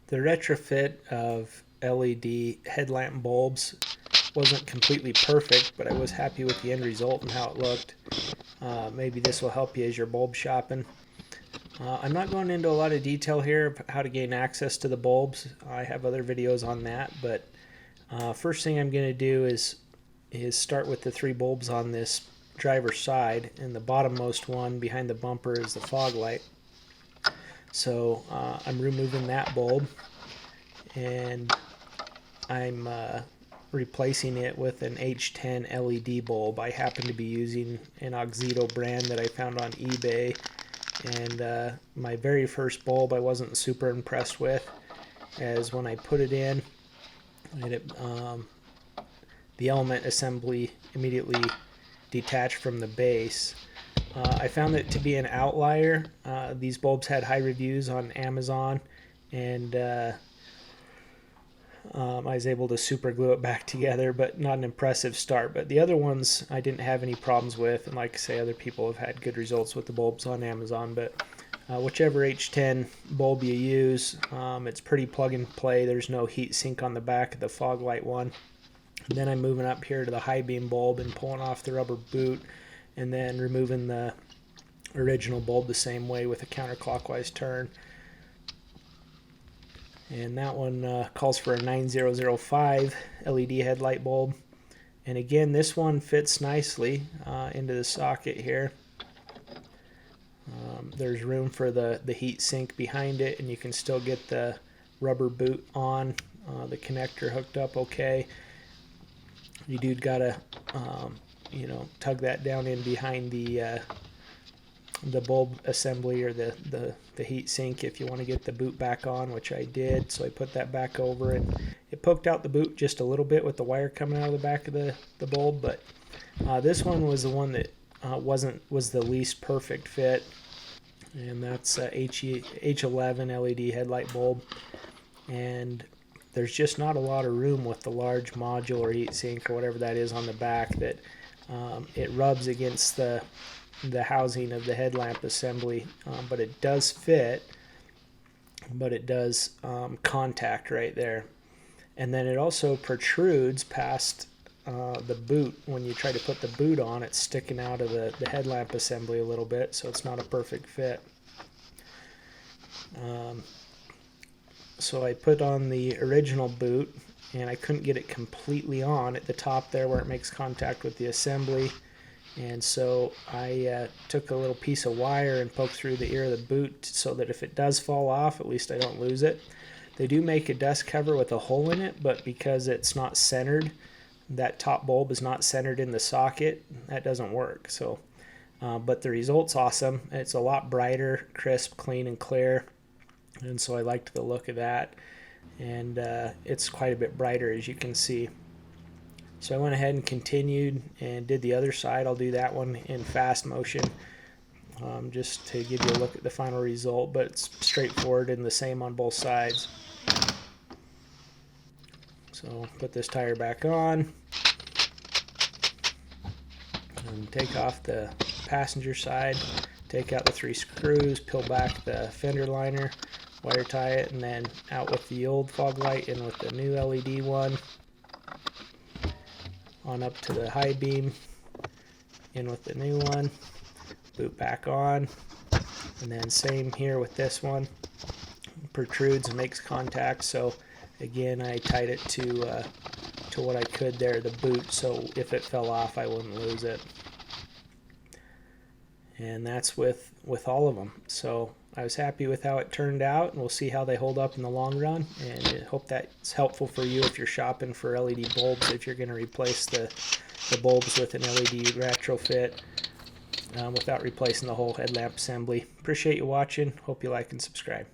The retrofit of LED headlamp bulbs wasn't completely perfect, but I was happy with the end result and how it looked. Maybe this will help you as you're bulb shopping. I'm not going into a lot of detail here of how to gain access to the bulbs. I have other videos on that, but first thing I'm going to do is start with the three bulbs on this driver's side, and the bottommost one behind the bumper is the fog light. So I'm removing that bulb, and I'm replacing it with an H10 LED bulb. I happen to be using an Oxito brand that I found on eBay, and my very first bulb I wasn't super impressed with, as when I put it in, the element assembly immediately detached from the base. I found it to be an outlier. These bulbs had high reviews on Amazon, and I was able to super glue it back together, but not an impressive start. But the other ones I didn't have any problems with, and like I say, other people have had good results with the bulbs on Amazon. But whichever H10 bulb you use, it's pretty plug and play. There's no heat sink on the back of the fog light one. And then I'm moving up here to the high beam bulb and pulling off the rubber boot, and then removing the original bulb the same way with a counterclockwise turn. And that one calls for a 9005 LED headlight bulb. And again, this one fits nicely into the socket here. There's room for the heat sink behind it, and you can still get the rubber boot on, the connector hooked up okay. You do gotta tug that down in behind the bulb assembly, or the heat sink, if you want to get the boot back on, which I did. So I put that back over, and it poked out the boot just a little bit with the wire coming out of the back of the bulb. But this one was the one that was the least perfect fit, and that's H11 LED headlight bulb. And there's just not a lot of room with the large module or heat sink or whatever that is on the back, that it rubs against the housing of the headlamp assembly, but it does fit, but it does contact right there. And then it also protrudes past the boot. When you try to put the boot on, it's sticking out of the headlamp assembly a little bit, so it's not a perfect fit. So I put on the original boot, and I couldn't get it completely on at the top there where it makes contact with the assembly. And so I took a little piece of wire and poked through the ear of the boot so that if it does fall off, at least I don't lose it. They do make a dust cover with a hole in it, but because it's not centered, that top bulb is not centered in the socket, that doesn't work. So, but the result's awesome. It's a lot brighter, crisp, clean, and clear. And so I liked the look of that. And it's quite a bit brighter, as you can see. So I went ahead and continued and did the other side. I'll do that one in fast motion, just to give you a look at the final result, but it's straightforward and the same on both sides. So put this tire back on and take off the passenger side, take out the 3 screws, peel back the fender liner, wire tie it, and then out with the old fog light and with the new LED one. On up to the high beam, in with the new one, boot back on, and then same here with this one. Protrudes and makes contact, so again I tied it to what I could there, the boot, so if it fell off I wouldn't lose it. And that's with all of them. So I was happy with how it turned out, and we'll see how they hold up in the long run. And I hope that's helpful for you if you're shopping for LED bulbs, if you're going to replace the bulbs with an LED retrofit without replacing the whole headlamp assembly. Appreciate you watching. Hope you like and subscribe.